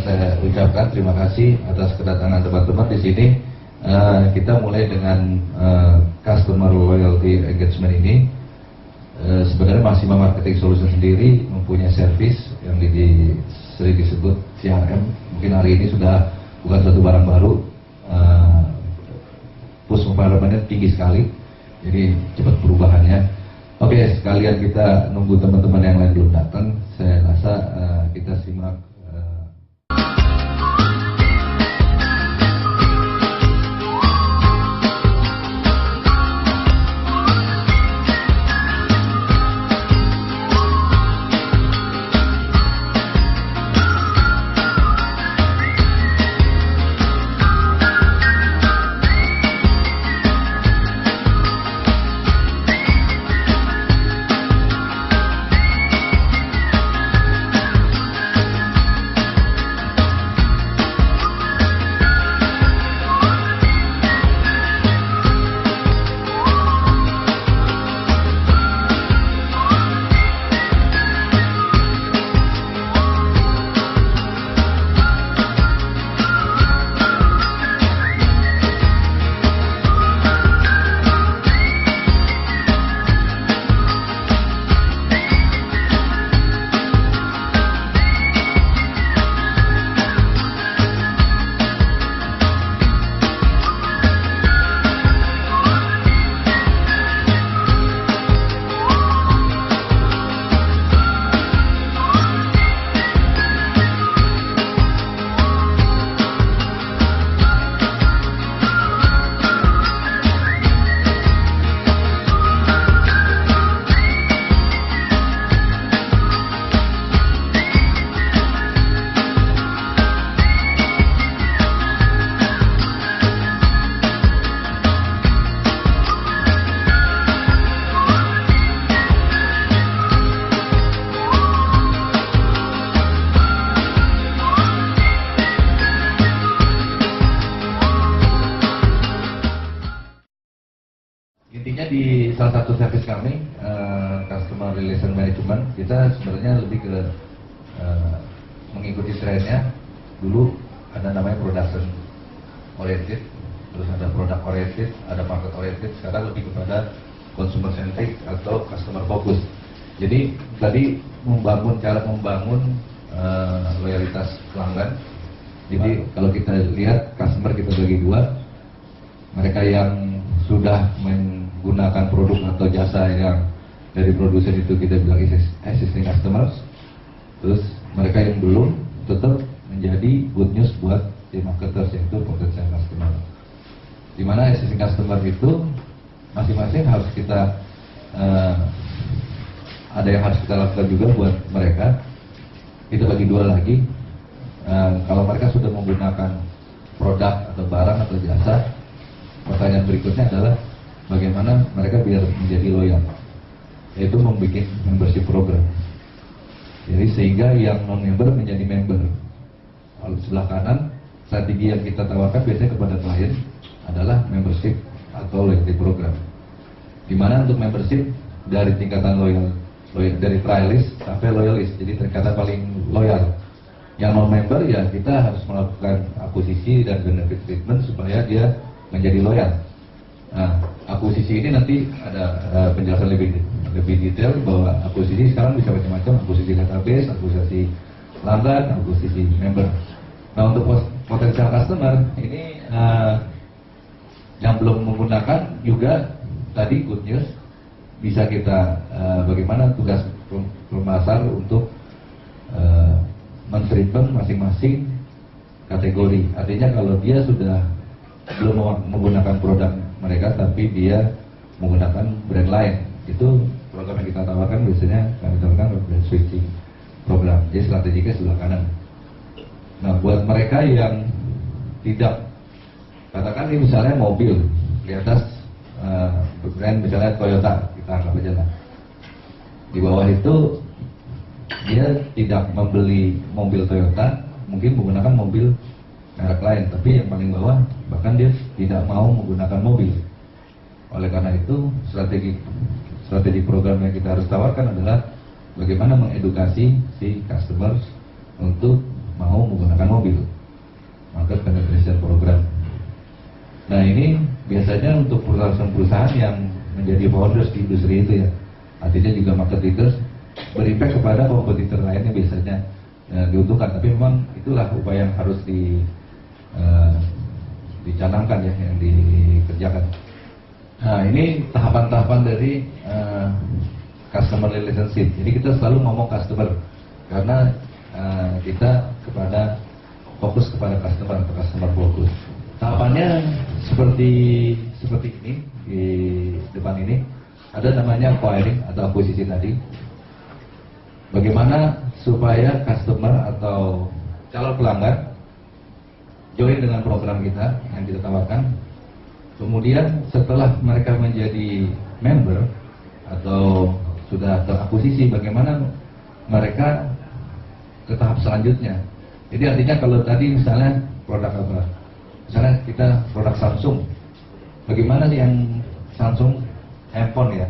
saya ucapkan terima kasih atas kedatangan teman-teman di sini. Kita mulai dengan Customer Loyalty Engagement ini. Sebenarnya Maxima Marketing Solution sendiri mempunyai service yang sering disebut CRM. Mungkin hari ini sudah bukan satu barang baru. Push environment-nya tinggi sekali, jadi cepat perubahannya. Oke, sekalian kita nunggu teman-teman yang lain belum datang. Saya rasa kita simak. Intinya di salah satu service kami, Customer Relation Management, kita sebenarnya lebih ke mengikuti trennya. Dulu ada namanya production oriented, terus ada product oriented, ada market oriented. Sekarang lebih kepada consumer centric atau customer focus. Jadi tadi cara membangun loyalitas pelanggan. Jadi kalau kita lihat customer kita bagi dua, mereka yang sudah menggunakan produk atau jasa yang dari produsen itu kita bilang existing customers. Terus mereka yang belum tetap menjadi good news buat si marketers, yaitu potential customer. Dimana existing customer itu masing-masing harus kita ada yang harus kita lakukan juga buat mereka. Kita bagi dua lagi. Kalau mereka sudah menggunakan produk atau barang atau jasa, pertanyaan berikutnya adalah bagaimana mereka biar menjadi loyal, yaitu membuat membership program. Jadi sehingga yang non-member menjadi member. Kalau di sebelah kanan, strategi yang kita tawarkan biasanya kepada klien adalah membership atau loyalty program. Dimana untuk membership dari tingkatan loyal dari trialist sampai loyalist, jadi tingkatan paling loyal. Yang non-member ya kita harus melakukan akuisisi dan benefit treatment supaya dia menjadi loyal. Nah, akuisisi ini nanti ada penjelasan lebih detail bahwa akuisisi sekarang bisa macam-macam, akuisisi database, akuisisi pelanggan, akuisisi member. Nah, untuk potensial customer ini yang belum menggunakan juga tadi good news, bisa kita bagaimana tugas pemasar untuk men-treatment masing-masing kategori. Artinya kalau dia sudah belum menggunakan produk mereka tapi dia menggunakan brand lain, itu program yang kita tawarkan biasanya kami tawarkan brand switching program. Jadi strateginya sebelah kanan. Nah, buat mereka yang tidak, katakan ini misalnya mobil di atas brand misalnya Toyota, kita anggap aja lah. Di bawah itu dia tidak membeli mobil Toyota, mungkin menggunakan mobil merek lain, tapi yang paling bawah bahkan dia tidak mau menggunakan mobil. Oleh karena itu strategi program yang kita harus tawarkan adalah bagaimana mengedukasi si customers untuk mau menggunakan mobil, market penetration program. Nah ini biasanya untuk perusahaan-perusahaan yang menjadi founders di industri itu ya, artinya juga market leaders, berimpact kepada kompetitor lainnya biasanya diuntungkan. Tapi memang itulah upaya yang harus dicanangkan ya, yang dikerjakan. Nah ini tahapan-tahapan dari customer relationship. Jadi kita selalu ngomong customer karena kita fokus kepada customer atau customer fokus. Tahapannya seperti ini di depan ini ada namanya acquiring atau akuisisi tadi. Bagaimana supaya customer atau calon pelanggan join dengan program kita yang kita tawarkan. Kemudian setelah mereka menjadi member atau sudah terakuisisi, bagaimana mereka ke tahap selanjutnya. Jadi artinya kalau tadi misalnya produk apa? Misalnya kita produk Samsung. Bagaimana sih yang Samsung handphone ya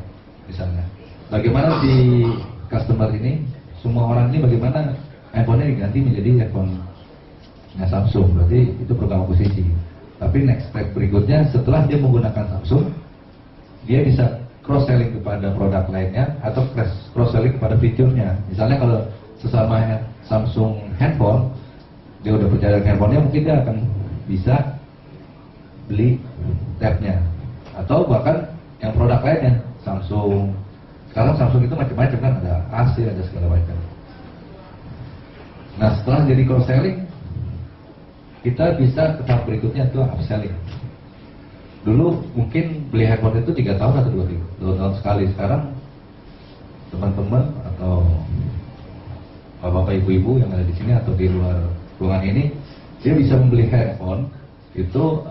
misalnya. Bagaimana si customer ini, semua orang ini bagaimana handphonenya diganti menjadi handphone-nya Samsung. Berarti itu program akuisisi. Tapi next step berikutnya setelah dia menggunakan Samsung, dia bisa cross-selling kepada produk lainnya atau cross-selling kepada fiturnya. Misalnya kalau sesama Samsung handphone, dia udah percaya dengan handphonenya, mungkin dia akan bisa beli tabnya. Atau bahkan yang produk lainnya, Samsung. Sekarang Samsung itu macam-macam kan, ada AC, ada segala macam. Nah setelah jadi cross-selling, kita bisa ke tahap berikutnya itu upselling. Dulu mungkin beli handphone itu 3 tahun atau 2 tahun sekali. Sekarang teman-teman atau bapak ibu-ibu yang ada di sini atau di luar ruangan ini, dia bisa membeli handphone itu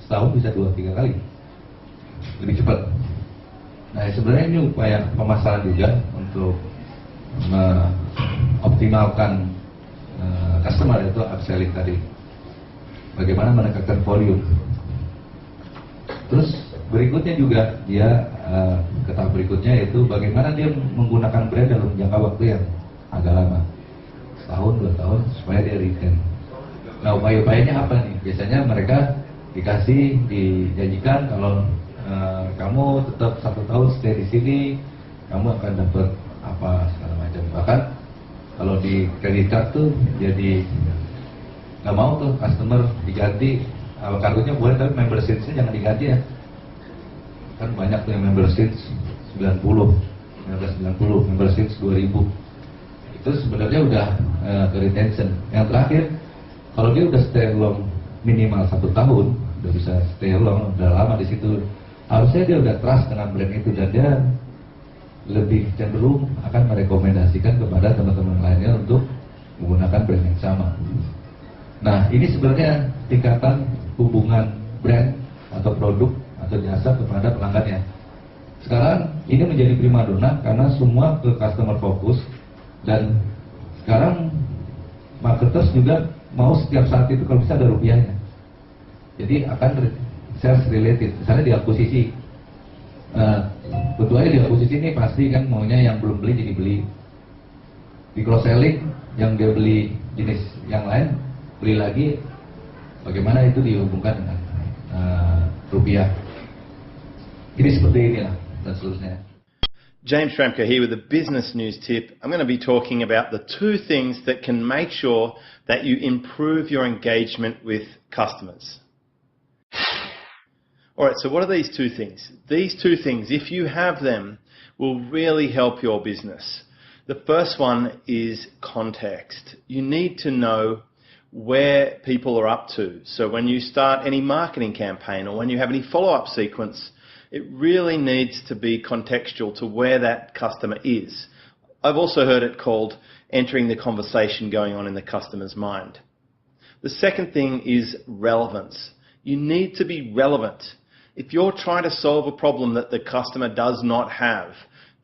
setahun bisa 2-3 kali, lebih cepat. Nah sebenarnya ini upaya pemasaran juga untuk mengoptimalkan customer itu upselling tadi. Bagaimana meningkatkan volume. Terus berikutnya juga dia ke tahap berikutnya yaitu bagaimana dia menggunakan brand dalam jangka waktu yang agak lama, setahun 2 tahun supaya dia retain. Nah upaya-upayanya apa nih? Biasanya mereka dijanjikan kalau kamu tetap 1 tahun stay di sini, kamu akan dapat apa segala macam. Bahkan kalau di credit card tuh jadi nggak mau tuh customer diganti kartunya boleh tapi membership-nya jangan diganti ya. Kan banyak tuh yang membership 90, 1990, membership 2000. Itu sebenarnya udah ke retention. Yang terakhir, kalau dia udah stay long minimal 1 tahun, udah bisa stay long, udah lama di situ, harusnya dia udah trust dengan brand itu dan dia lebih cenderung akan merekomendasikan kepada teman-teman lainnya untuk menggunakan brand yang sama. Nah, ini sebenarnya tingkatan hubungan brand atau produk atau jasa kepada pelanggannya. Sekarang ini menjadi primadona karena semua ke customer focus dan sekarang marketers juga mau setiap saat itu kalau bisa ada rupiahnya. Jadi akan sales related, misalnya di akuisisi. Tentu aja di akuisisi ini pasti kan maunya yang belum beli jadi beli. Di cross selling yang dia beli jenis yang lain beli lagi, bagaimana itu dihubungkan dengan rupiah. Ini seperti inilah dan seterusnya. James Schramka here with a business news tip. I'm going to be talking about the 2 things that can make sure that you improve your engagement with customers. Alright, so what are these 2 things? These 2 things, if you have them, will really help your business. The first one is context. You need to know where people are up to. So when you start any marketing campaign or when you have any follow-up sequence, it really needs to be contextual to where that customer is. I've also heard it called entering the conversation going on in the customer's mind. The second thing is relevance. You need to be relevant. If you're trying to solve a problem that the customer does not have,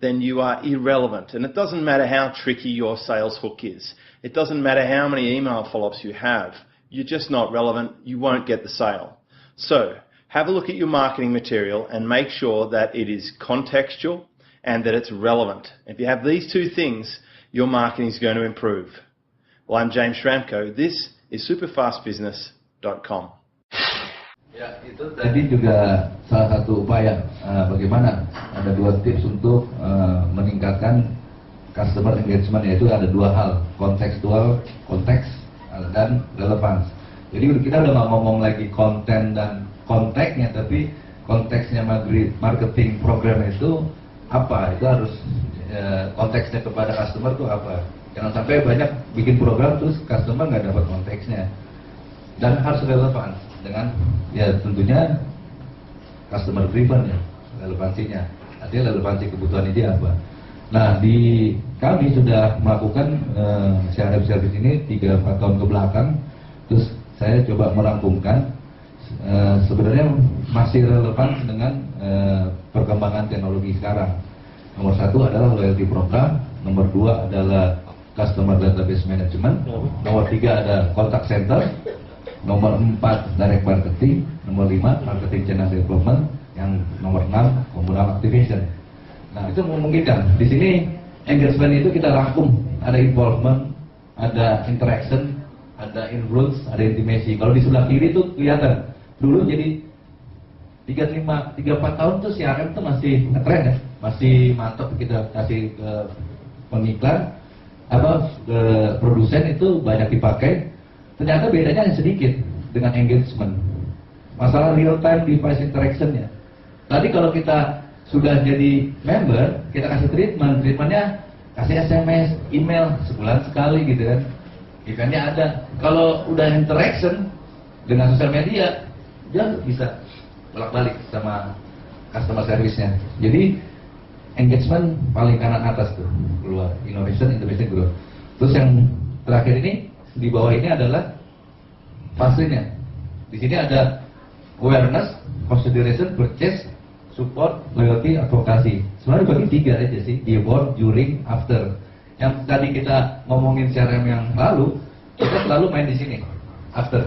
then you are irrelevant. And it doesn't matter how tricky your sales hook is. It doesn't matter how many email follow-ups you have. You're just not relevant. You won't get the sale. So have a look at your marketing material and make sure that it is contextual and that it's relevant. If you have these 2 things, your marketing is going to improve. Well, I'm James Schramko. This is superfastbusiness.com. Ya, itu tadi juga salah satu upaya bagaimana ada 2 tips untuk meningkatkan customer engagement, yaitu ada 2 hal, konteks dan relevance. Jadi kita udah nggak ngomong lagi konten dan konteksnya, tapi konteksnya marketing program itu apa? Itu harus konteksnya kepada customer itu apa? Jangan sampai banyak bikin program terus customer nggak dapat konteksnya. Dan harus relevan dengan ya tentunya customer driven ya, relevansinya. Artinya relevansi kebutuhan dia apa. Nah, kami sudah melakukan CRM service ini 3-4 tahun ke belakang. Terus saya coba merangkumkan sebenarnya masih relevan dengan perkembangan teknologi sekarang. Nomor 1 adalah loyalty program, nomor 2 adalah customer database management, nomor 3 ada contact center, nomor 4 direct marketing, nomor 5 marketing channel development, yang nomor 6 communal activation. Nah, itu memungkinkan. Di sini engagement itu kita rangkum, ada involvement, ada interaction, ada influence, ada intimacy. Kalau di sebelah kiri itu kelihatan. Dulu jadi 3-4 tahun tuh CRM tuh masih ngetren ya, masih mantap, kita kasih ke pengiklan, ke produsen itu banyak dipakai. Ternyata bedanya hanya sedikit dengan engagement. Masalah real time device interaction-nya. Tadi kalau kita sudah jadi member, kita kasih treatmentnya kasih SMS, email sebulan sekali gitu kan. Eventnya ada. Kalau udah interaction dengan sosial media, dia bisa bolak-balik sama customer service-nya. Jadi engagement paling kanan atas tuh keluar, innovation growth. Terus yang terakhir ini di bawah ini adalah fasenya. Di sini ada awareness, consideration, purchase, support, loyalty, advokasi. Sebenarnya bagi 3 aja sih, before, during, after. Yang tadi kita ngomongin CRM yang lalu, kita selalu main di sini, after.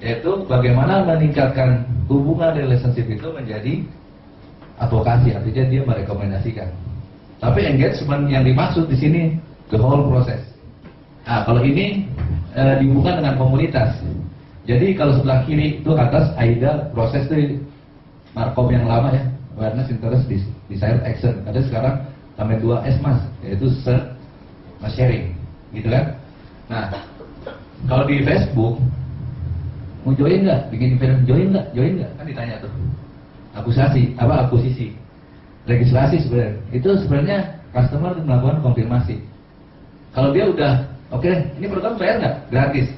Yaitu bagaimana meningkatkan hubungan relationship itu menjadi advokasi, artinya dia merekomendasikan. Tapi engagement yang dimaksud di sini the whole process. Nah, kalau ini dihubungkan dengan komunitas. Jadi kalau sebelah kiri itu atas AIDA, proses itu Markom yang lama ya, awareness, interest, desire, action. Ada sekarang tambah 2S mas, yaitu share, sharing, gitu kan? Nah, kalau di Facebook mau join nggak? Bikin event join nggak? Kan ditanya tuh. Akuisisi, registrasi sebenarnya. Itu sebenarnya customer melakukan konfirmasi. Kalau dia udah, oke, ini program bayar nggak? Gratis.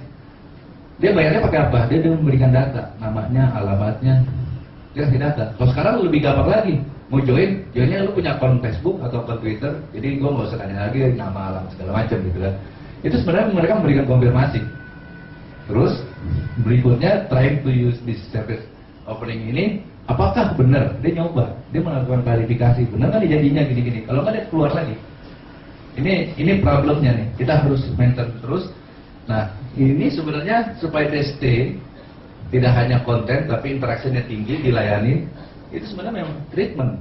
Dia bayarnya pakai apa? Dia memberikan data, namanya, alamatnya, dia kasih data. Kalau sekarang lebih gampang lagi. Mau joinnya lu punya akun Facebook atau akun Twitter, jadi gue nggak usah tanya lagi nama, alam segala macam gitu kan. Itu sebenarnya mereka memberikan konfirmasi. Terus berikutnya trying to use this service offering ini, apakah benar? Dia nyoba, dia melakukan klarifikasi, benar nggak janjinya gini-gini. Kalau nggak dia keluar lagi. Ini problemnya nih. Kita harus maintain terus. Nah, ini sebenarnya supaya dia stay, tidak hanya konten tapi interaksinya tinggi, dilayani. Itu sebenarnya memang treatment.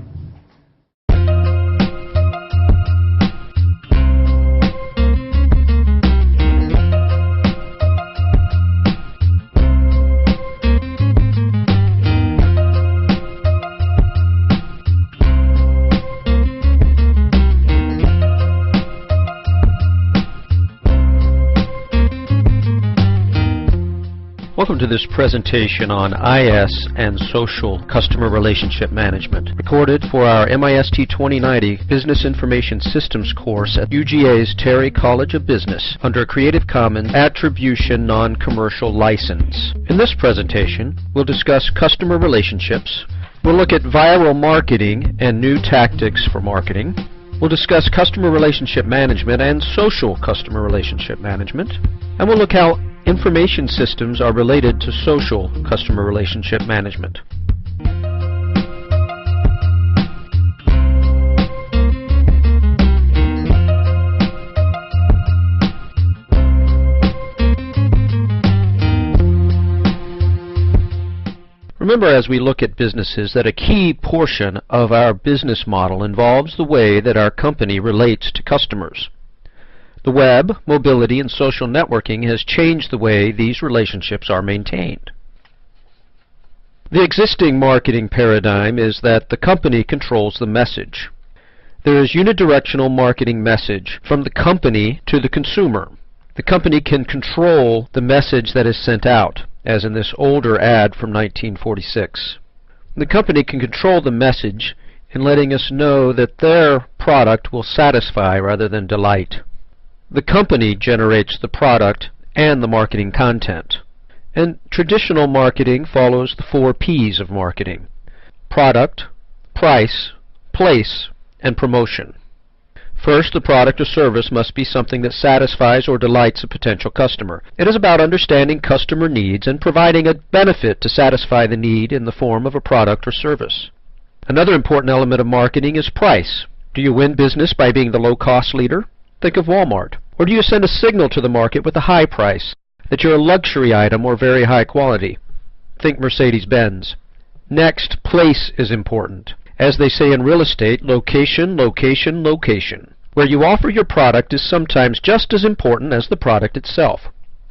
Welcome to this presentation on IS and Social Customer Relationship Management, recorded for our MIST 2090 Business Information Systems course at UGA's Terry College of Business under a Creative Commons Attribution Non-Commercial License. In this presentation, we'll discuss customer relationships, we'll look at viral marketing and new tactics for marketing, we'll discuss customer relationship management and social customer relationship management, and we'll look how information systems are related to social customer relationship management. Remember, as we look at businesses, that a key portion of our business model involves the way that our company relates to customers. The web, mobility, and social networking has changed the way these relationships are maintained. The existing marketing paradigm is that the company controls the message. There is unidirectional marketing message from the company to the consumer. The company can control the message that is sent out, as in this older ad from 1946. The company can control the message in letting us know that their product will satisfy rather than delight. The company generates the product and the marketing content. And traditional marketing follows the 4 P's of marketing: product, price, place, and promotion. First, the product or service must be something that satisfies or delights a potential customer. It is about understanding customer needs and providing a benefit to satisfy the need in the form of a product or service. Another important element of marketing is price. Do you win business by being the low-cost leader? Think of Walmart. Or do you send a signal to the market with a high price, that you're a luxury item or very high quality? Think Mercedes-Benz. Next, place is important. As they say in real estate, location, location, location. Where you offer your product is sometimes just as important as the product itself.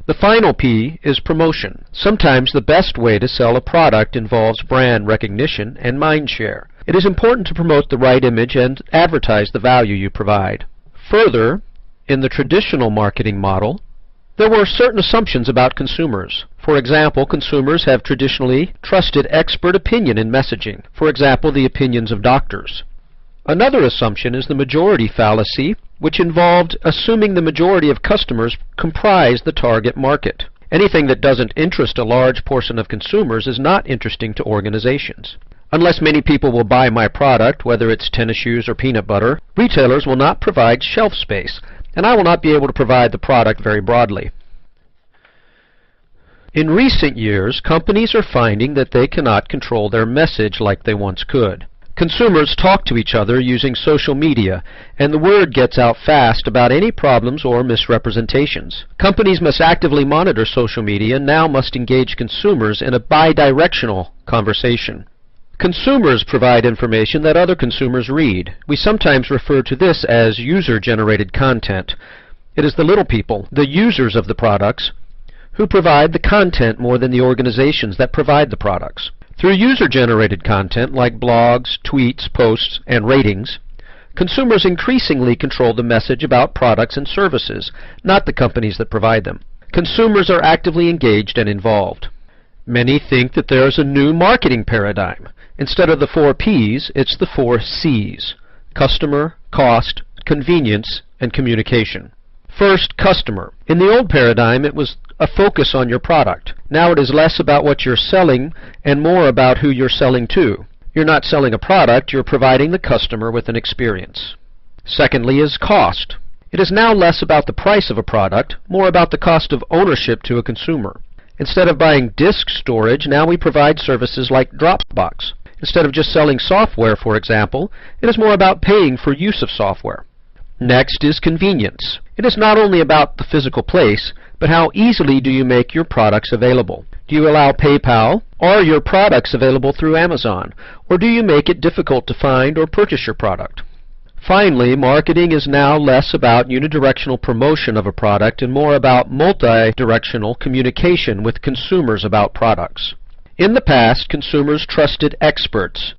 The final P is promotion. Sometimes the best way to sell a product involves brand recognition and mind share. It is important to promote the right image and advertise the value you provide. Further, in the traditional marketing model, there were certain assumptions about consumers. For example, consumers have traditionally trusted expert opinion in messaging. For example, the opinions of doctors. Another assumption is the majority fallacy, which involved assuming the majority of customers comprise the target market. Anything that doesn't interest a large portion of consumers is not interesting to organizations. Unless many people will buy my product, whether it's tennis shoes or peanut butter, retailers will not provide shelf space, and I will not be able to provide the product very broadly. In recent years, companies are finding that they cannot control their message like they once could. Consumers talk to each other using social media, and the word gets out fast about any problems or misrepresentations. Companies must actively monitor social media and now must engage consumers in a bidirectional conversation. Consumers provide information that other consumers read. We sometimes refer to this as user-generated content. It is the little people, the users of the products, who provide the content more than the organizations that provide the products. Through user-generated content like blogs, tweets, posts, and ratings, consumers increasingly control the message about products and services, not the companies that provide them. Consumers are actively engaged and involved. Many think that there is a new marketing paradigm. Instead of the 4 P's, it's the 4 C's: customer, cost, convenience, and communication. First, customer. In the old paradigm, it was a focus on your product. Now it is less about what you're selling and more about who you're selling to. You're not selling a product, you're providing the customer with an experience. Secondly is cost. It is now less about the price of a product, more about the cost of ownership to a consumer. Instead of buying disk storage, now we provide services like Dropbox. Instead of just selling software, for example, it is more about paying for use of software. Next is convenience. It is not only about the physical place, but how easily do you make your products available? Do you allow PayPal? Are your products available through Amazon? Or do you make it difficult to find or purchase your product? Finally, marketing is now less about unidirectional promotion of a product and more about multi-directional communication with consumers about products. In the past, consumers trusted experts.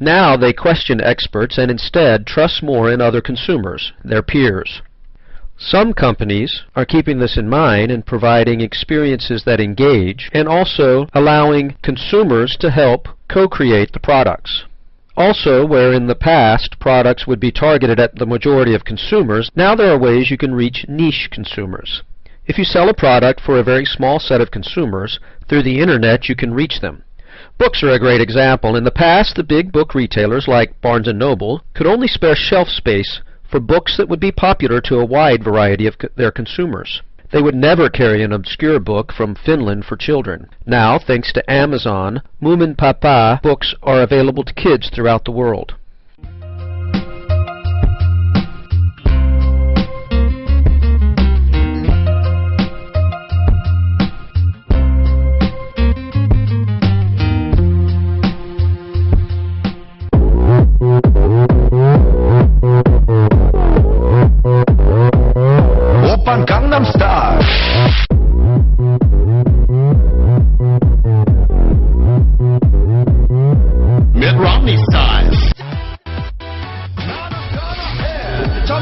Now they question experts and instead trust more in other consumers, their peers. Some companies are keeping this in mind and providing experiences that engage and also allowing consumers to help co-create the products. Also, where in the past products would be targeted at the majority of consumers, now there are ways you can reach niche consumers. If you sell a product for a very small set of consumers, through the internet you can reach them. Books are a great example. In the past, the big book retailers like Barnes & Noble could only spare shelf space for books that would be popular to a wide variety of their consumers. They would never carry an obscure book from Finland for children. Now, thanks to Amazon, Moomin Papa books are available to kids throughout the world.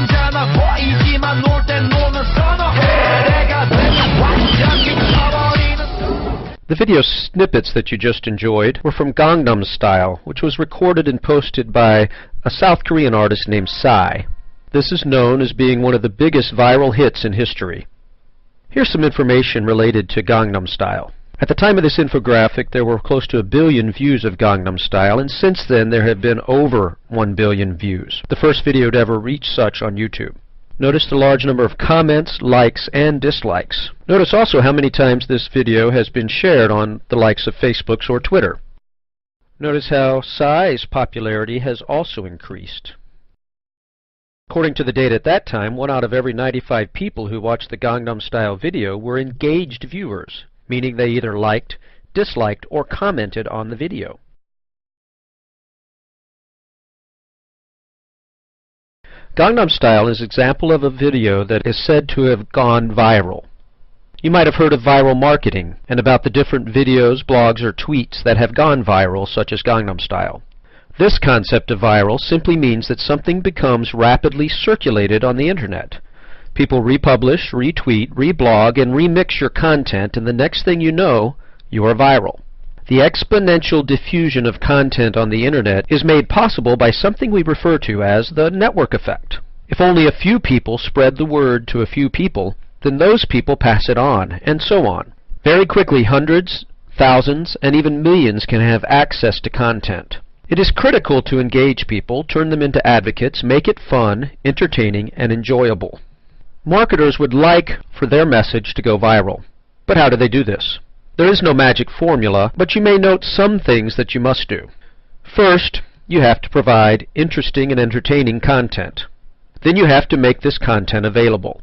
남자나 보이지만 놀 땐 노는 선어 해가 되면 완전히 쳐버리는. The video snippets that you just enjoyed were from Gangnam Style, which was recorded and posted by a South Korean artist named Psy. This is known as being one of the biggest viral hits in history. Here's some information related to Gangnam Style. At the time of this infographic, there were close to 1 billion views of Gangnam Style, and since then there have been over 1 billion views, the first video to ever reach such on YouTube. Notice the large number of comments, likes, and dislikes. Notice also how many times this video has been shared on the likes of Facebook or Twitter. Notice how Psy's popularity has also increased. According to the data at that time, 1 out of every 95 people who watched the Gangnam Style video were engaged viewers, meaning they either liked, disliked, or commented on the video. Gangnam Style is an example of a video that is said to have gone viral. You might have heard of viral marketing and about the different videos, blogs, or tweets that have gone viral, such as Gangnam Style. This concept of viral simply means that something becomes rapidly circulated on the internet. People republish, retweet, reblog, and remix your content, and the next thing you know, you are viral. The exponential diffusion of content on the internet is made possible by something we refer to as the network effect. If only a few people spread the word to a few people, then those people pass it on, and so on. Very quickly, hundreds, thousands, and even millions can have access to content. It is critical to engage people, turn them into advocates, make it fun, entertaining, and enjoyable. Marketers would like for their message to go viral. But how do they do this? There is no magic formula, but you may note some things that you must do. First, you have to provide interesting and entertaining content. Then you have to make this content available.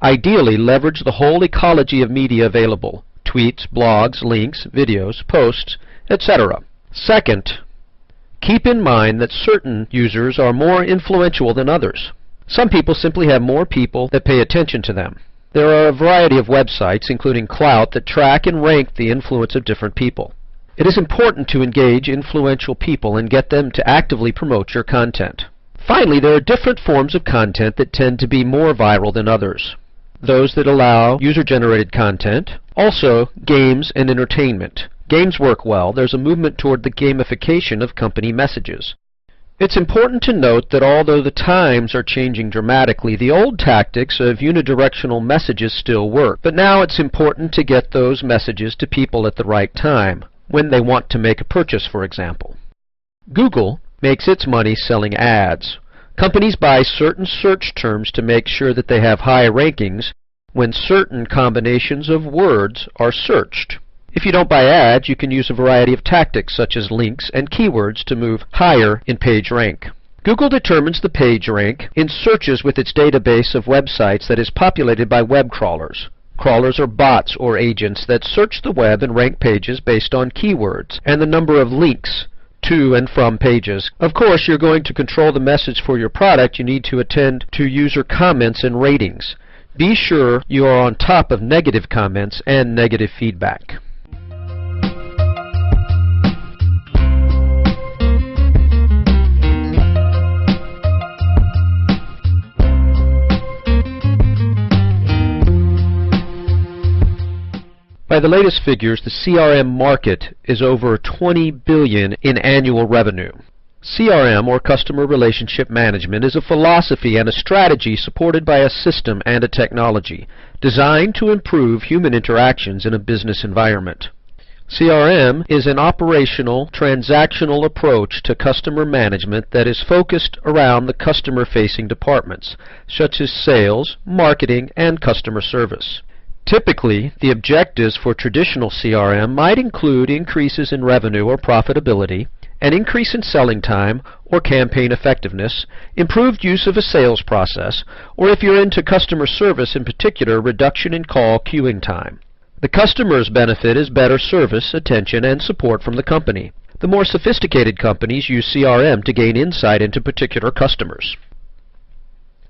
Ideally, leverage the whole ecology of media available: tweets, blogs, links, videos, posts, etc. Second, keep in mind that certain users are more influential than others. Some people simply have more people that pay attention to them. There are a variety of websites, including Klout, that track and rank the influence of different people. It is important to engage influential people and get them to actively promote your content. Finally, there are different forms of content that tend to be more viral than others. Those that allow user-generated content, also games and entertainment. Games work well. There's a movement toward the gamification of company messages. It's important to note that although the times are changing dramatically, the old tactics of unidirectional messages still work. But now it's important to get those messages to people at the right time, when they want to make a purchase, for example. Google makes its money selling ads. Companies buy certain search terms to make sure that they have high rankings when certain combinations of words are searched. If you don't buy ads, you can use a variety of tactics such as links and keywords to move higher in page rank. Google determines the page rank in searches with its database of websites that is populated by web crawlers. Crawlers are bots or agents that search the web and rank pages based on keywords and the number of links to and from pages. Of course, you're going to control the message for your product. You need to attend to user comments and ratings. Be sure you are on top of negative comments and negative feedback. By the latest figures, the CRM market is over $20 billion in annual revenue. CRM, or Customer Relationship Management, is a philosophy and a strategy supported by a system and a technology designed to improve human interactions in a business environment. CRM is an operational, transactional approach to customer management that is focused around the customer-facing departments, such as sales, marketing, and customer service. Typically, the objectives for traditional CRM might include increases in revenue or profitability, an increase in selling time or campaign effectiveness, improved use of a sales process, or if you're into customer service in particular, reduction in call queuing time. The customer's benefit is better service, attention, and support from the company. The more sophisticated companies use CRM to gain insight into particular customers.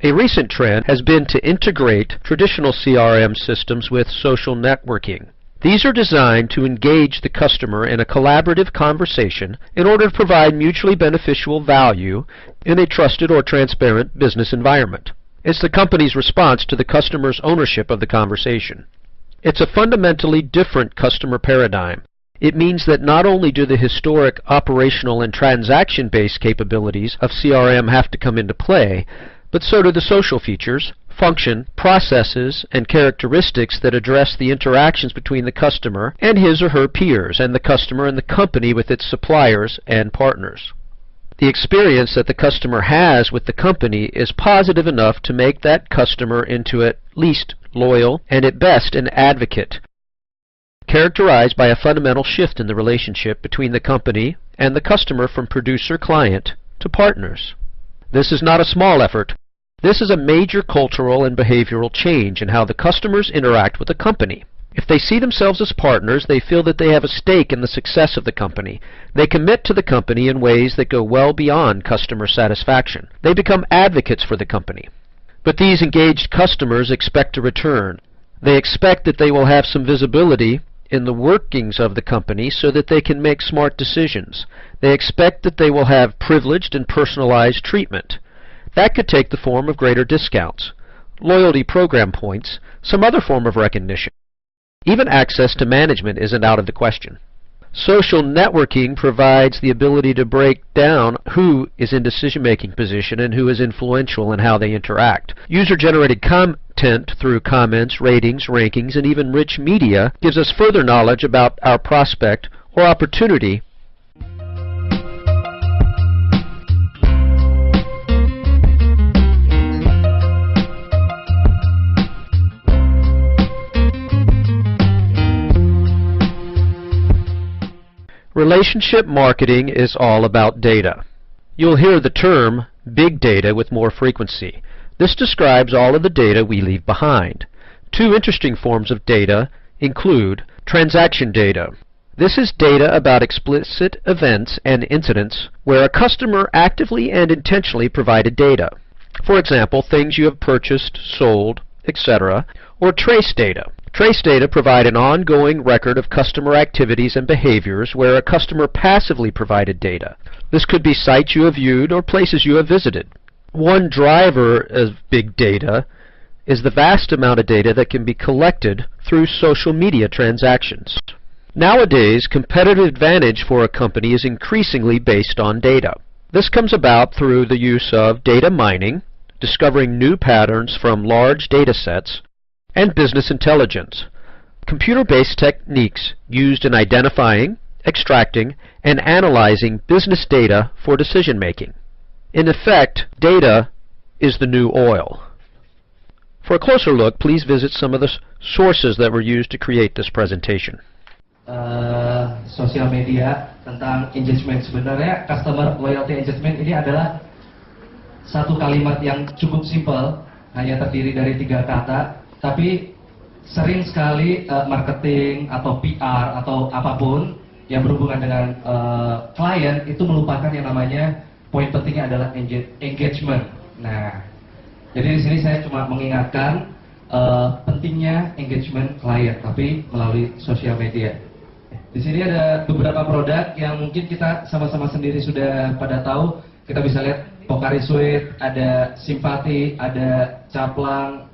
A recent trend has been to integrate traditional CRM systems with social networking. These are designed to engage the customer in a collaborative conversation in order to provide mutually beneficial value in a trusted or transparent business environment. It's the company's response to the customer's ownership of the conversation. It's a fundamentally different customer paradigm. It means that not only do the historic operational and transaction-based capabilities of CRM have to come into play, but so do the social features, function, processes, and characteristics that address the interactions between the customer and his or her peers, and the customer and the company with its suppliers and partners. The experience that the customer has with the company is positive enough to make that customer into at least loyal and at best an advocate, characterized by a fundamental shift in the relationship between the company and the customer from producer-client to partners. This is not a small effort. This is a major cultural and behavioral change in how the customers interact with the company. If they see themselves as partners, they feel that they have a stake in the success of the company. They commit to the company in ways that go well beyond customer satisfaction. They become advocates for the company. But these engaged customers expect a return. They expect that they will have some visibility in the workings of the company so that they can make smart decisions. They expect that they will have privileged and personalized treatment. That could take the form of greater discounts, loyalty program points, some other form of recognition. Even access to management isn't out of the question. Social networking provides the ability to break down who is in decision-making position and who is influential in how they interact. User-generated content through comments, ratings, rankings, and even rich media gives us further knowledge about our prospect or opportunity. Relationship marketing is all about data. You'll hear the term big data with more frequency. This describes all of the data we leave behind. Two interesting forms of data include transaction data. This is data about explicit events and incidents where a customer actively and intentionally provided data. For example, things you have purchased, sold, etc., or trace data. Trace data provide an ongoing record of customer activities and behaviors where a customer passively provided data. This could be sites you have viewed or places you have visited. One driver of big data is the vast amount of data that can be collected through social media transactions. Nowadays, competitive advantage for a company is increasingly based on data. This comes about through the use of data mining, discovering new patterns from large data sets, and business intelligence, computer-based techniques used in identifying, extracting, and analyzing business data for decision-making. In effect, data is the new oil. For a closer look, please visit some of the sources that were used to create this presentation. Sosial media tentang engagement. Sebenarnya customer loyalty engagement ini adalah satu kalimat yang cukup simpel, hanya terdiri dari 3 kata. Tapi sering sekali marketing atau PR atau apapun yang berhubungan dengan klien itu melupakan yang namanya poin pentingnya adalah engagement. Nah, jadi di sini saya cuma mengingatkan pentingnya engagement klien, tapi melalui sosial media. Di sini ada beberapa produk yang mungkin kita sama-sama sendiri sudah pada tahu. Kita bisa lihat Pocari Sweat, ada Simpati, ada Caplang.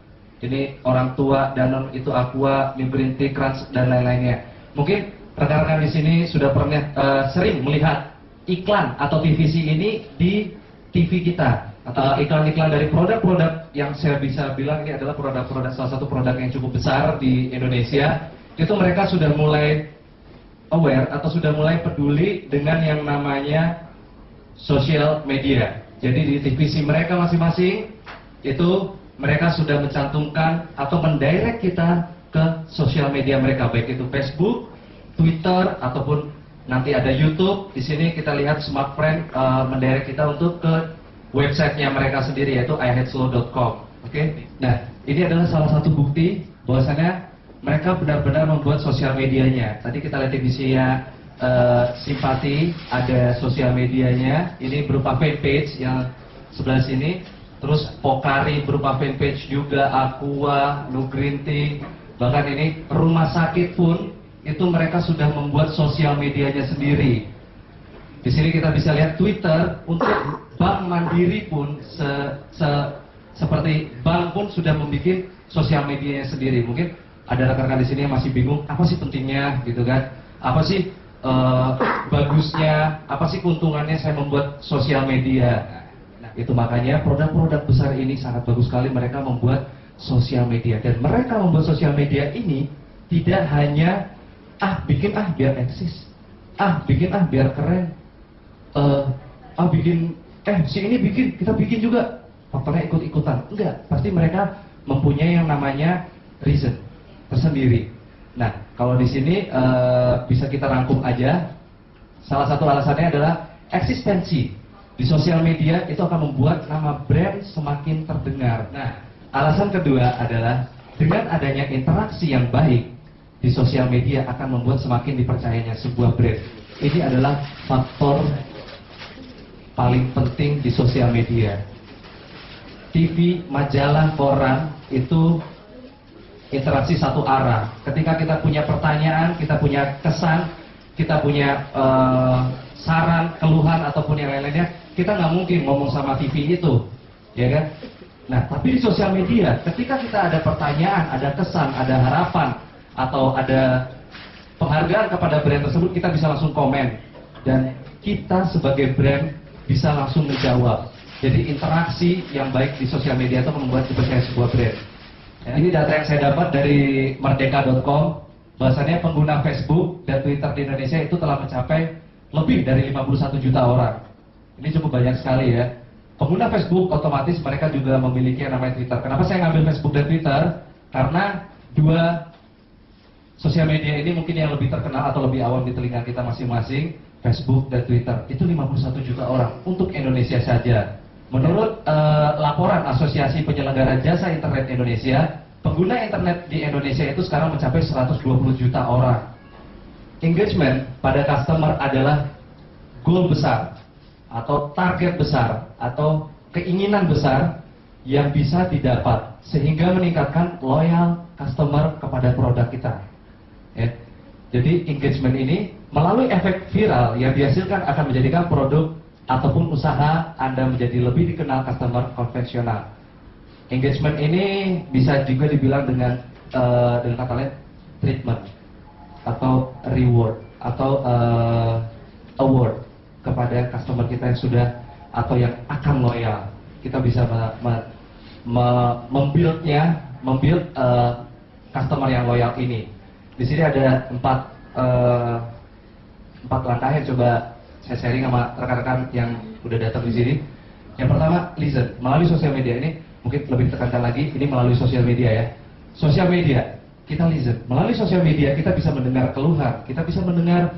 Ini orang tua, Danone itu Aqua, New Green Tea, Crunch, dan lain-lainnya. Mungkin rekan-rekan di sini sudah pernah sering melihat iklan atau TVC ini di TV kita. Atau iklan-iklan dari produk-produk yang saya bisa bilang ini adalah produk-produk, salah satu produk yang cukup besar di Indonesia. Itu mereka sudah mulai aware atau sudah mulai peduli dengan yang namanya social media. Jadi di TVC mereka masing-masing itu mereka sudah mencantumkan atau mendirect kita ke sosial media mereka, baik itu Facebook, Twitter, ataupun nanti ada YouTube. Di sini kita lihat Smartfriend mendirect kita untuk ke websitenya mereka sendiri, yaitu iHeadSlow.com. Oke? Nah, ini adalah salah satu bukti bahwasanya mereka benar-benar membuat sosial medianya. Tadi kita lihat di visinya Simpati, ada sosial medianya. Ini berupa fanpage yang sebelah sini. Terus Pocari berupa fanpage juga, Aqua, New Green Tea, bahkan ini rumah sakit pun itu mereka sudah membuat sosial medianya sendiri. Di sini kita bisa lihat Twitter untuk Bank Mandiri pun seperti bank pun sudah membuat sosial medianya sendiri. Mungkin ada rekan-rekan di sini yang masih bingung, apa sih pentingnya gitu kan? Apa sih bagusnya, apa sih keuntungannya saya membuat sosial media? Nah, itu makanya produk-produk besar ini sangat bagus sekali mereka membuat sosial media, dan mereka membuat sosial media ini tidak hanya bikin biar eksis, bikin biar keren, bikin si ini bikin, kita bikin juga, faktornya ikut-ikutan. Enggak, pasti mereka mempunyai yang namanya reason tersendiri. Nah, kalau di sini bisa kita rangkum aja. Salah satu alasannya adalah eksistensi di sosial media itu akan membuat nama brand semakin terdengar. Nah, alasan kedua adalah dengan adanya interaksi yang baik di sosial media akan membuat semakin dipercayanya sebuah brand. Ini adalah faktor paling penting di sosial media. TV, majalah, koran itu interaksi satu arah. Ketika kita punya pertanyaan, kita punya kesan, kita punya saran, keluhan ataupun yang lain-lainnya, kita nggak mungkin ngomong sama TV itu, ya kan? Nah, tapi di sosial media, ketika kita ada pertanyaan, ada kesan, ada harapan, atau ada penghargaan kepada brand tersebut, kita bisa langsung komen, dan kita sebagai brand bisa langsung menjawab. Jadi interaksi yang baik di sosial media itu membuat dipercaya sebuah brand. Ini data yang saya dapat dari merdeka.com, bahwasannya pengguna Facebook dan Twitter di Indonesia itu telah mencapai lebih dari 51 juta orang. Ini cukup banyak sekali ya. Pengguna Facebook otomatis mereka juga memiliki yang namanya Twitter. Kenapa saya ngambil Facebook dan Twitter? Karena dua sosial media ini mungkin yang lebih terkenal atau lebih awam di telinga kita masing-masing, Facebook dan Twitter. Itu 51 juta orang untuk Indonesia saja. Menurut laporan Asosiasi Penyelenggara Jasa Internet Indonesia, pengguna internet di Indonesia itu sekarang mencapai 120 juta orang. Engagement pada customer adalah goal besar, atau target besar, atau keinginan besar yang bisa didapat, sehingga meningkatkan loyal customer kepada produk kita. Ya. Jadi engagement ini melalui efek viral yang dihasilkan akan menjadikan produk ataupun usaha Anda menjadi lebih dikenal customer konvensional. Engagement ini bisa juga dibilang dengan kata lain treatment atau reward atau award kepada customer kita yang sudah atau yang akan loyal. Kita bisa membuild customer yang loyal ini. Di sini ada 4 langkah yang coba saya sharing sama rekan-rekan yang udah datang di sini. Yang pertama, listen. Melalui sosial media ini, mungkin lebih tekankan lagi, ini melalui sosial media ya. Sosial media, kita listen. Melalui sosial media, kita bisa mendengar keluhan, kita bisa mendengar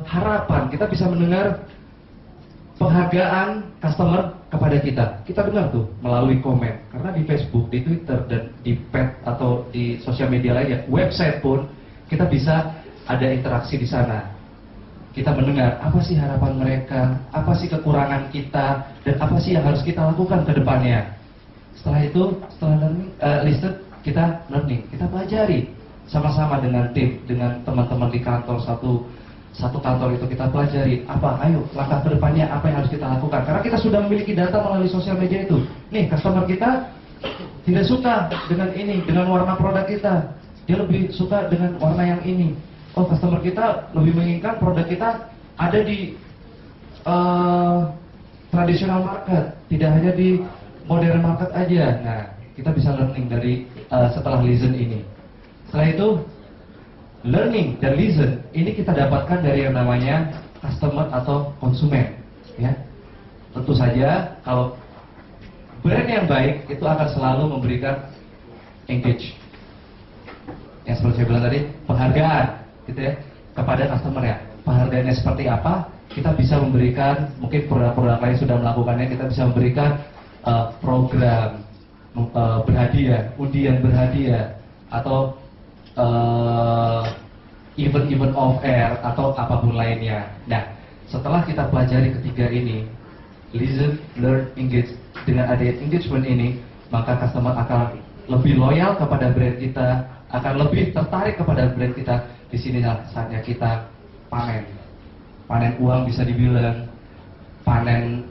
harapan, kita bisa mendengar penghargaan customer kepada kita. Kita dengar tuh melalui komen. Karena di Facebook, di Twitter, dan di pet atau di sosial media lainnya, website pun, kita bisa ada interaksi di sana. Kita mendengar apa sih harapan mereka, apa sih kekurangan kita, dan apa sih yang harus kita lakukan ke depannya. Setelah itu, setelah listen, kita learning, kita pelajari sama-sama dengan tim, dengan teman-teman di kantor, satu kantor itu kita pelajari ayo langkah ke depannya apa yang harus kita lakukan. Karena kita sudah memiliki data melalui sosial media itu. Nih, customer kita tidak suka dengan ini, dengan warna produk kita. Dia lebih suka dengan warna yang ini. Oh, customer kita lebih menginginkan produk kita ada di traditional market, tidak hanya di modern market aja. Nah, kita bisa learning dari setelah listen ini. Setelah itu, learning dan listen ini kita dapatkan dari yang namanya customer atau konsumen. Ya, tentu saja kalau brand yang baik itu akan selalu memberikan engage. Yang seperti saya bilang tadi, penghargaan. Gitu ya, kepada customer ya. Penghargaannya seperti apa? Kita bisa memberikan, mungkin produk-produk lain sudah melakukannya, kita bisa memberikan program berhadiah, undian berhadiah, atau event-event off air atau apapun lainnya. Nah, setelah kita pelajari ketiga ini, listen, learn, engage, dengan adanya engagement ini, maka customer akan lebih loyal kepada brand kita, akan lebih tertarik kepada brand kita. Di sini saatnya kita panen uang, bisa dibilang panen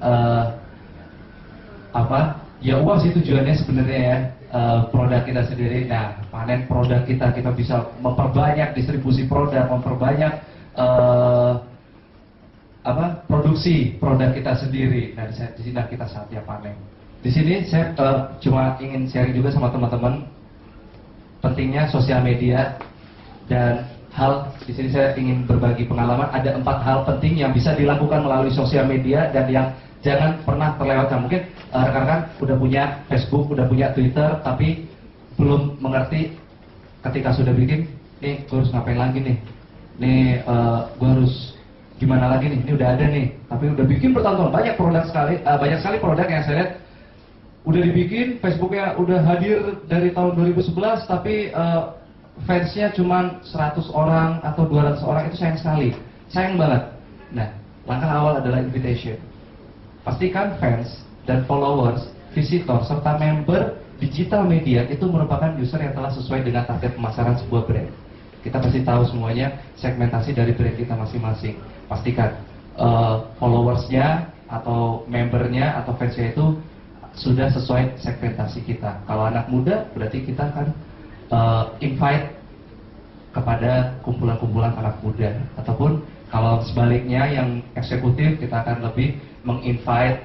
Ya uang sih tujuannya sebenarnya ya, produk kita sendiri. Nah, panen produk kita bisa memperbanyak distribusi produk, memperbanyak produksi produk kita sendiri. Nah, di sini kita saatnya panen. Di sini saya cuma ingin sharing juga sama teman-teman pentingnya sosial media, dan di sini saya ingin berbagi pengalaman. Ada 4 hal penting yang bisa dilakukan melalui sosial media dan yang jangan pernah terlewatkan. Mungkin rekan-rekan udah punya Facebook, udah punya Twitter, tapi belum mengerti ketika sudah bikin, nih gue harus ngapain lagi nih, gue harus gimana lagi nih, ini udah ada nih, tapi udah bikin bertahun-tahun, banyak sekali produk yang saya lihat udah dibikin, Facebooknya udah hadir dari tahun 2011, tapi fansnya cuma 100 orang atau 200 orang, itu sayang banget. Nah, langkah awal adalah invitation. Pastikan fans dan followers, visitor, serta member digital media itu merupakan user yang telah sesuai dengan target pemasaran sebuah brand. Kita pasti tahu semuanya segmentasi dari brand kita masing-masing. Pastikan followersnya atau membernya atau fansnya itu sudah sesuai segmentasi kita. Kalau anak muda berarti kita akan invite kepada kumpulan-kumpulan anak muda, ataupun kalau sebaliknya yang eksekutif kita akan lebih menginvite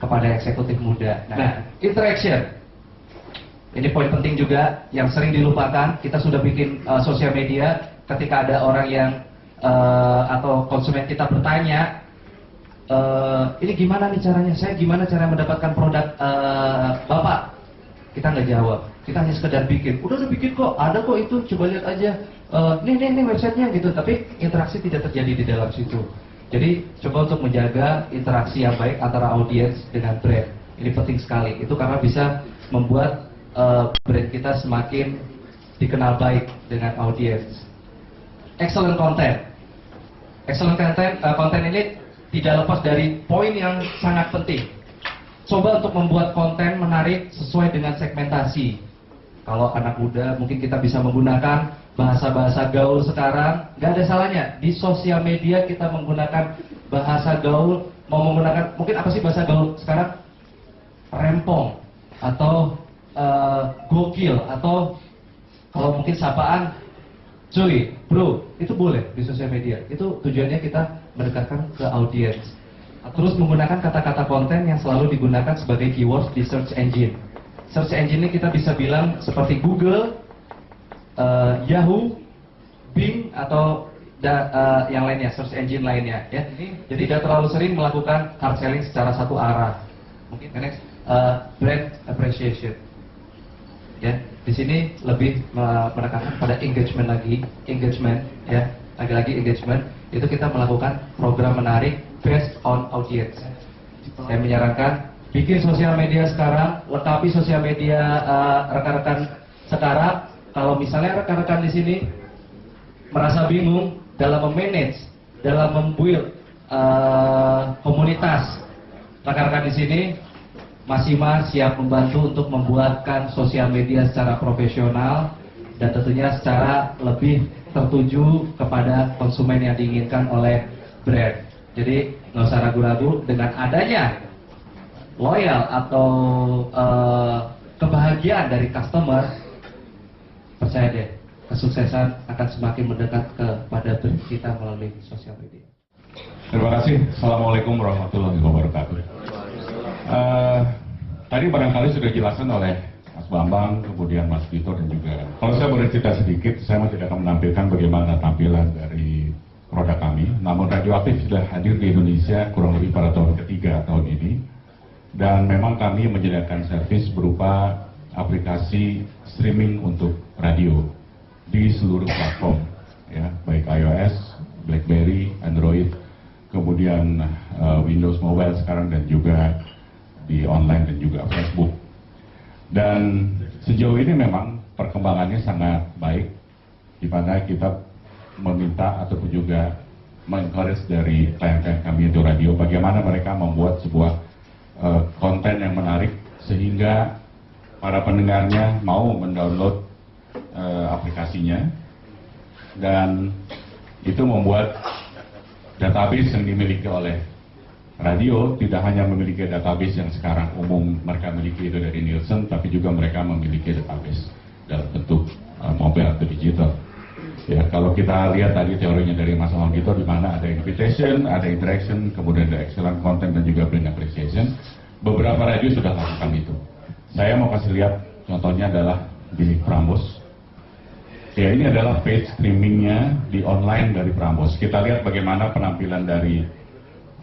kepada eksekutif muda. Nah, interaction ini poin penting juga yang sering dilupakan. Kita sudah bikin sosial media, ketika ada orang yang atau konsumen kita bertanya, ini gimana nih caranya, saya gimana cara mendapatkan produk Bapak? Kita nggak jawab, kita hanya sekedar bikin. Udah bikin kok, ada kok itu, coba lihat aja. Nih websitenya gitu, tapi interaksi tidak terjadi di dalam situ. Jadi coba untuk menjaga interaksi yang baik antara audiens dengan brand. Ini penting sekali. Itu karena bisa membuat brand kita semakin dikenal baik dengan audiens. Excellent content. Excellent content ini tidak lepas dari poin yang sangat penting. Coba untuk membuat konten menarik sesuai dengan segmentasi. Kalau anak muda mungkin kita bisa menggunakan bahasa-bahasa gaul sekarang, nggak ada salahnya. Di sosial media kita menggunakan bahasa gaul, mau menggunakan, mungkin apa sih bahasa gaul sekarang? Rempong, atau gokil, atau kalau mungkin sapaan, cuy, bro, itu boleh di sosial media. Itu tujuannya kita mendekatkan ke audiens. Terus menggunakan kata-kata konten yang selalu digunakan sebagai keywords di search engine. Search engine ini kita bisa bilang seperti Google, Yahoo, Bing, atau yang lainnya, search engine lainnya. Ya. Jadi tidak terlalu sering melakukan hard selling secara satu arah. Mungkin next, brand appreciation. Ya, di sini lebih menekankan pada engagement ya, lagi-lagi engagement. Itu kita melakukan program menarik based on audience. Saya menyarankan bikin sosial media sekarang, lengkapi sosial media rekan-rekan sekarang. Kalau misalnya rekan-rekan di sini merasa bingung dalam memanage, dalam membuild komunitas, rekan-rekan di sini Mas Ima siap membantu untuk membuatkan sosial media secara profesional dan tentunya secara lebih tertuju kepada konsumen yang diinginkan oleh brand. Jadi nggak usah ragu-ragu, dengan adanya loyal atau kebahagiaan dari customer, percaya deh, kesuksesan akan semakin mendekat kepada brand kita melalui sosial media. Terima kasih. Assalamualaikum warahmatullahi wabarakatuh. Tadi barangkali sudah dijelaskan oleh Mas Bambang, kemudian Mas Vito dan juga. Kalau saya boleh cerita sedikit, saya tidak akan menampilkan bagaimana tampilan dari produk kami. Namun Radioaktif sudah hadir di Indonesia kurang lebih pada tahun ketiga tahun ini. Dan memang kami menyediakan servis berupa aplikasi streaming untuk radio di seluruh platform, ya, baik iOS, BlackBerry, Android, kemudian Windows Mobile sekarang, dan juga di online dan juga Facebook. Dan sejauh ini memang perkembangannya sangat baik, di mana kita meminta ataupun juga mengencourage dari klien-klien kami untuk radio bagaimana mereka membuat sebuah konten yang menarik sehingga para pendengarnya mau mendownload aplikasinya, dan itu membuat database yang dimiliki oleh radio tidak hanya memiliki database yang sekarang umum mereka miliki itu dari Nielsen, tapi juga mereka memiliki database dalam bentuk mobile atau digital. Ya, kalau kita lihat tadi teorinya dari Mas Alonggito, di mana ada invitation, ada interaction, kemudian ada excellent content dan juga brand appreciation. Beberapa radio sudah lakukan itu. Saya mau kasih lihat contohnya adalah di Prambors. Ya, ini adalah page streamingnya di online dari Prambors. Kita lihat bagaimana penampilan dari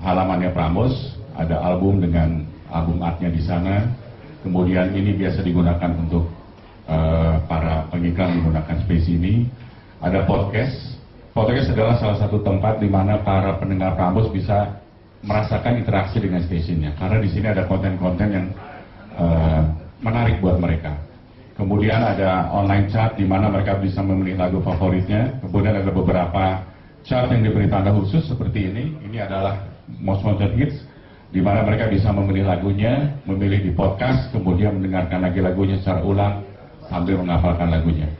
halamannya Prambors. Ada album dengan album artnya di sana. Kemudian ini biasa digunakan untuk para pengiklan menggunakan space ini. Ada podcast. Podcast adalah salah satu tempat di mana para pendengar Prambors bisa merasakan interaksi dengan stasiunnya. Karena di sini ada konten-konten yang menarik buat mereka. Kemudian ada online chart di mana mereka bisa memilih lagu favoritnya. Kemudian ada beberapa chart yang diberi tanda khusus seperti ini. Ini adalah Most Wanted Hits, di mana mereka bisa memilih lagunya, memilih di podcast, kemudian mendengarkan lagi lagunya secara ulang sambil menghafalkan lagunya.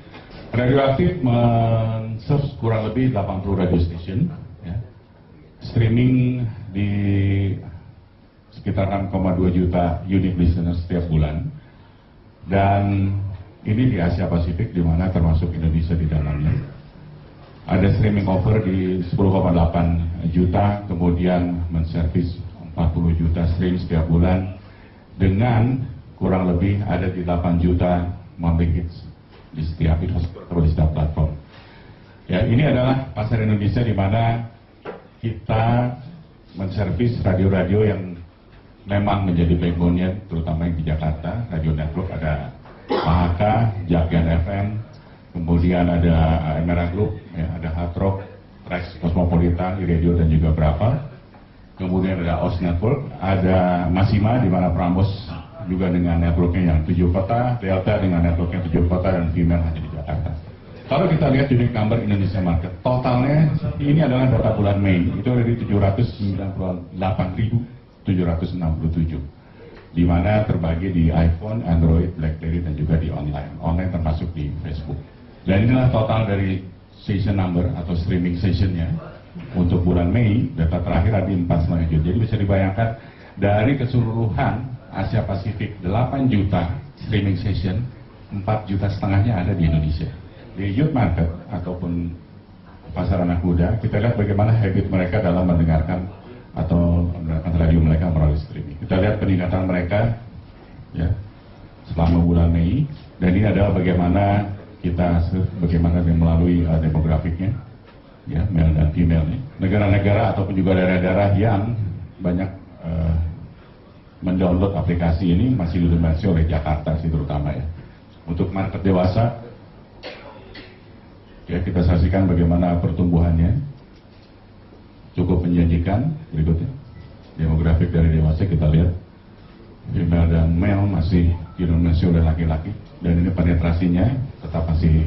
Radioaktif men-serve kurang lebih 80 radio station, ya. Streaming di sekitar 6,2 juta unique listeners setiap bulan, dan ini di Asia Pasifik, di mana termasuk Indonesia di dalamnya. Ada streaming offer di 10,8 juta, kemudian menservis 40 juta stream setiap bulan, dengan kurang lebih ada di 8 juta monthly hits di setiap platform. Ya, ini adalah pasar Indonesia di mana kita menservis radio-radio yang memang menjadi backbone-nya, terutama yang di Jakarta. Radio network ada PHK, Jagian FM, kemudian ada Emera Group, ya, ada Hard Rock, Trax, Cosmopolitan, Radio dan juga berapa. Kemudian ada OS Network, ada Masima di mana Prambors juga dengan networknya yang 7 kota, Delta dengan networknya 7 kota, dan Female hanya di Jakarta. Kalau kita lihat unique number Indonesia market, totalnya ini adalah data bulan Mei, itu dari 798.767, di mana terbagi di iPhone, Android, BlackBerry, dan juga di online. Online termasuk di Facebook. Dan inilah total dari session number atau streaming sessionnya untuk bulan Mei. Data terakhir ada di 4,5 juta. Jadi bisa dibayangkan dari keseluruhan Asia Pasifik 8 juta streaming session, 4,5 juta ada di Indonesia. Di youth market ataupun pasar anak muda, kita lihat bagaimana habit mereka dalam mendengarkan atau mendengarkan radio mereka melalui streaming. Kita lihat peningkatan mereka, ya, selama bulan Mei, dan ini adalah bagaimana kita bagaimana melalui demografiknya, ya, male dan female. Negara-negara ataupun juga daerah-daerah yang banyak mendownload aplikasi ini masih didominasi oleh Jakarta sih terutama, ya. Untuk market dewasa, ya, kita saksikan bagaimana pertumbuhannya cukup menjanjikan. Berikutnya demografik dari dewasa, kita lihat female dan male masih didominasi oleh laki-laki, dan ini penetrasinya tetap masih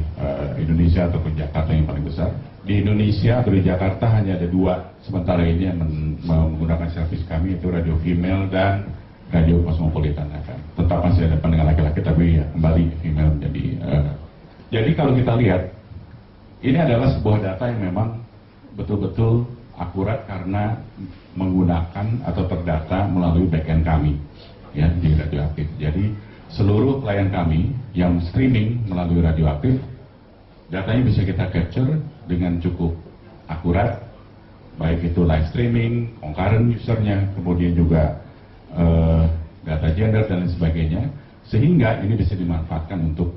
Indonesia ataupun Jakarta yang paling besar. Di Indonesia atau di Jakarta hanya ada 2 sementara ini yang menggunakan servis kami, itu radio female dan radio Cosmopolitan FM. Tetap masih ada pendengar laki-laki, tapi ya kembali female menjadi. Jadi kalau kita lihat, ini adalah sebuah data yang memang betul-betul akurat karena menggunakan atau terdata melalui backend kami, ya, di Radioaktif. Jadi seluruh klien kami yang streaming melalui Radioaktif, datanya bisa kita capture dengan cukup akurat, baik itu live streaming, concurrent usernya, kemudian juga data gender dan lain sebagainya, sehingga ini bisa dimanfaatkan untuk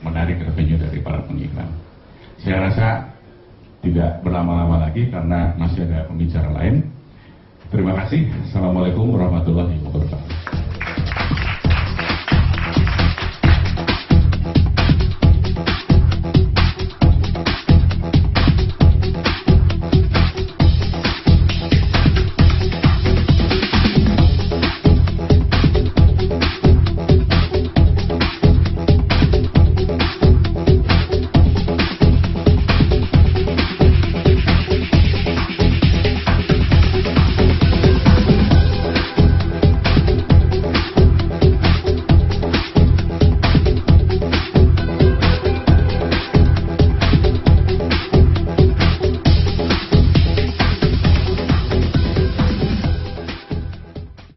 menarik revenue dari para pengiklan. Saya rasa tidak berlama-lama lagi karena masih ada pembicara lain. Terima kasih. Assalamualaikum warahmatullahi wabarakatuh.